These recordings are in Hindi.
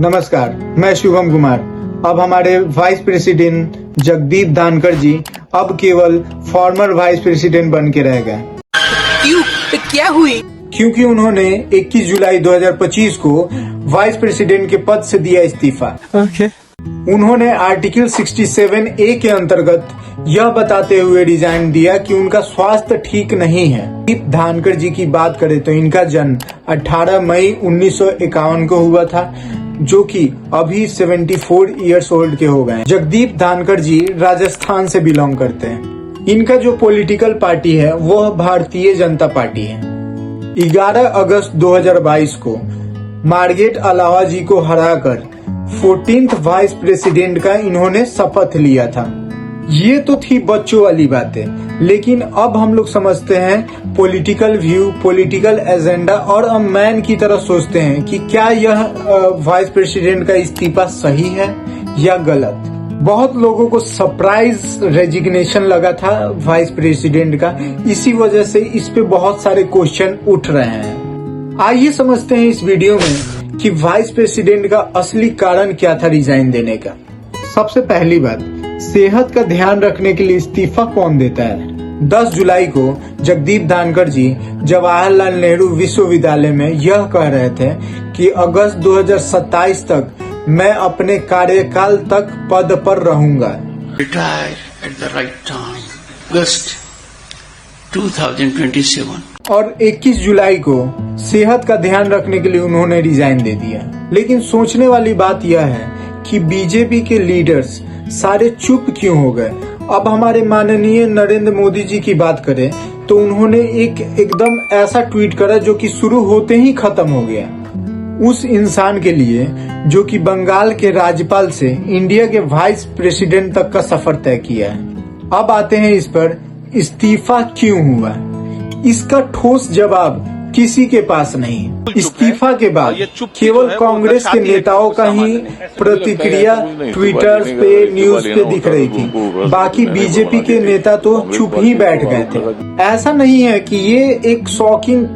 नमस्कार, मैं शुभम कुमार। अब हमारे वाइस प्रेसिडेंट जगदीप धनखड़ जी अब केवल फॉर्मर वाइस प्रेसिडेंट बन के रह गए। क्यों? तो क्या हुई? क्योंकि उन्होंने 21 जुलाई 2025 को वाइस प्रेसिडेंट के पद से दिया इस्तीफा। उन्होंने आर्टिकल 67A के अंतर्गत यह बताते हुए रिजाइन दिया कि उनका स्वास्थ्य ठीक नहीं है। जगदीप धनखड़ जी की बात करें तो इनका जन्म 18 मई 1951 को हुआ था, जो कि अभी 74 इयर्स ओल्ड के हो गए। जगदीप धनखड़ जी राजस्थान से बिलोंग करते हैं। इनका जो पॉलिटिकल पार्टी है वह भारतीय जनता पार्टी है। 11 अगस्त 2022 को मार्गरेट अलावा जी को हराकर 14th वाइस प्रेसिडेंट का इन्होंने शपथ लिया था। ये तो थी बच्चों वाली बातें, लेकिन अब हम लोग समझते हैं पॉलिटिकल व्यू, पॉलिटिकल एजेंडा और अब मैन की तरह सोचते हैं कि क्या यह वाइस प्रेसिडेंट का इस्तीफा सही है या गलत। बहुत लोगों को सरप्राइज रेजिग्नेशन लगा था वाइस प्रेसिडेंट का, इसी वजह से इस पे बहुत सारे क्वेश्चन उठ रहे हैं। आइए समझते हैं इस वीडियो में कि वाइस प्रेसिडेंट का असली कारण क्या था रिजाइन देने का। सबसे पहली बात, सेहत का ध्यान रखने के लिए इस्तीफा कौन देता है। 10 जुलाई को जगदीप धनखड़ जी जवाहरलाल नेहरू विश्वविद्यालय में यह कह रहे थे कि अगस्त 2027 तक मैं अपने कार्यकाल तक पद पर रहूंगा। Retire at the right time, August 2027। और 21 जुलाई को सेहत का ध्यान रखने के लिए उन्होंने रिजाइन दे दिया। लेकिन सोचने वाली बात यह है कि बीजेपी के लीडर्स सारे चुप क्यों हो गए। अब हमारे माननीय नरेंद्र मोदी जी की बात करें तो उन्होंने एकदम ऐसा ट्वीट करा जो कि शुरू होते ही खत्म हो गया। उस इंसान के लिए जो कि बंगाल के राज्यपाल से इंडिया के वाइस प्रेसिडेंट तक का सफर तय किया है। अब आते हैं इस पर इस्तीफा क्यों हुआ। इसका ठोस जवाब किसी के पास नहीं। इस्तीफा के बाद केवल कांग्रेस के नेताओं का ही प्रतिक्रिया ट्विटर पे, न्यूज पे दिख रही थी। बाकी बीजेपी के नेता तो चुप ही बैठ गए थे। ऐसा नहीं है कि ये एक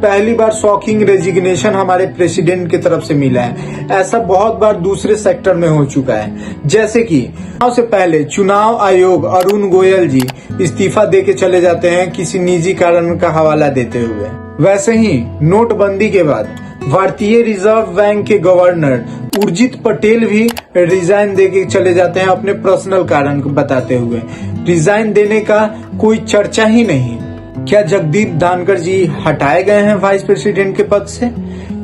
पहली बार शॉकिंग रेजिग्नेशन हमारे प्रेसिडेंट की तरफ से मिला है। ऐसा बहुत बार दूसरे सेक्टर में हो चुका है। जैसे कि चुनाव से पहले चुनाव आयोग अरुण गोयल जी इस्तीफा दे के चले जाते हैं किसी निजी कारण का हवाला देते हुए। वैसे ही नोटबंदी के बाद भारतीय रिजर्व बैंक के गवर्नर उर्जित पटेल भी रिजाइन दे के चले जाते हैं अपने पर्सनल कारण बताते हुए। रिजाइन देने का कोई चर्चा ही नहीं। क्या जगदीप धनखड़ जी हटाए गए हैं वाइस प्रेसिडेंट के पद से?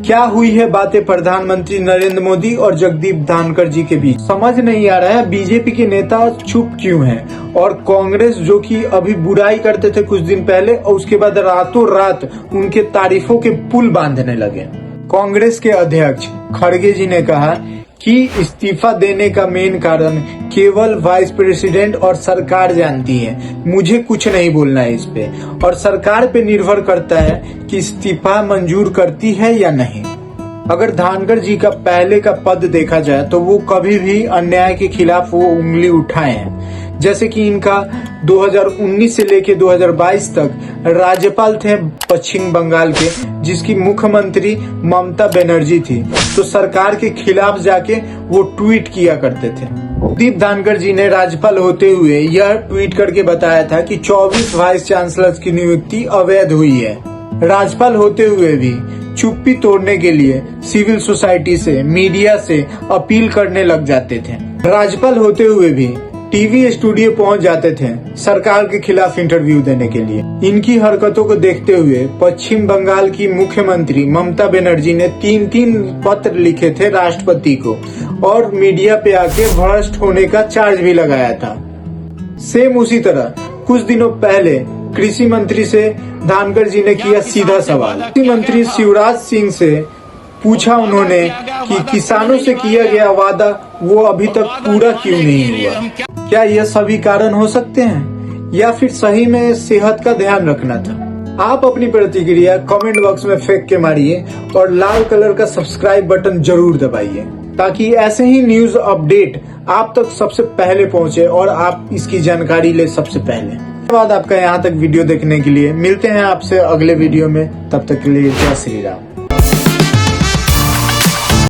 क्या हुई है बातें प्रधानमंत्री नरेंद्र मोदी और जगदीप धनखड़ जी के बीच? समझ नहीं आ रहा है बीजेपी के नेता चुप क्यों हैं और कांग्रेस जो कि अभी बुराई करते थे कुछ दिन पहले और उसके बाद रातों रात उनके तारीफों के पुल बांधने लगे। कांग्रेस के अध्यक्ष खड़गे जी ने कहा कि इस्तीफा देने का मेन कारण केवल वाइस प्रेसिडेंट और सरकार जानती है, मुझे कुछ नहीं बोलना है इस पे, और सरकार पे निर्भर करता है कि इस्तीफा मंजूर करती है या नहीं। अगर धनखड़ जी का पहले का पद देखा जाए तो वो कभी भी अन्याय के खिलाफ वो उंगली उठाए हैं। जैसे कि इनका 2019 से लेके 2022 तक राज्यपाल थे पश्चिम बंगाल के, जिसकी मुख्यमंत्री ममता बनर्जी थी, तो सरकार के खिलाफ जाके वो ट्वीट किया करते थे। जगदीप धनखड़ जी ने राज्यपाल होते हुए यह ट्वीट करके बताया था कि 24 वाइस चांसलर की नियुक्ति अवैध हुई है। राज्यपाल होते हुए भी चुप्पी तोड़ने के लिए सिविल सोसाइटी से, मीडिया से अपील करने लग जाते थे। राज्यपाल होते हुए भी टीवी स्टूडियो पहुंच जाते थे सरकार के खिलाफ इंटरव्यू देने के लिए। इनकी हरकतों को देखते हुए पश्चिम बंगाल की मुख्यमंत्री ममता बनर्जी ने 3 पत्र लिखे थे राष्ट्रपति को और मीडिया पे आके भ्रष्ट होने का चार्ज भी लगाया था। सेम उसी तरह कुछ दिनों पहले कृषि मंत्री से धनखड़ जी ने किया सीधा सवाल। कृषि मंत्री शिवराज सिंह से पूछा उन्होंने कि किसानों से किया गया वादा वो अभी तक पूरा क्यों नहीं हुआ। क्या यह सभी कारण हो सकते हैं या फिर सही में सेहत का ध्यान रखना था? आप अपनी प्रतिक्रिया कमेंट बॉक्स में फेंक के मारिए और लाल कलर का सब्सक्राइब बटन जरूर दबाइए ताकि ऐसे ही न्यूज अपडेट आप तक सबसे पहले पहुंचे और आप इसकी जानकारी ले सबसे पहले। धन्यवाद आपका यहाँ तक वीडियो देखने के लिए। मिलते हैं आपसे अगले वीडियो में, तब तक के लिए जय श्री राम।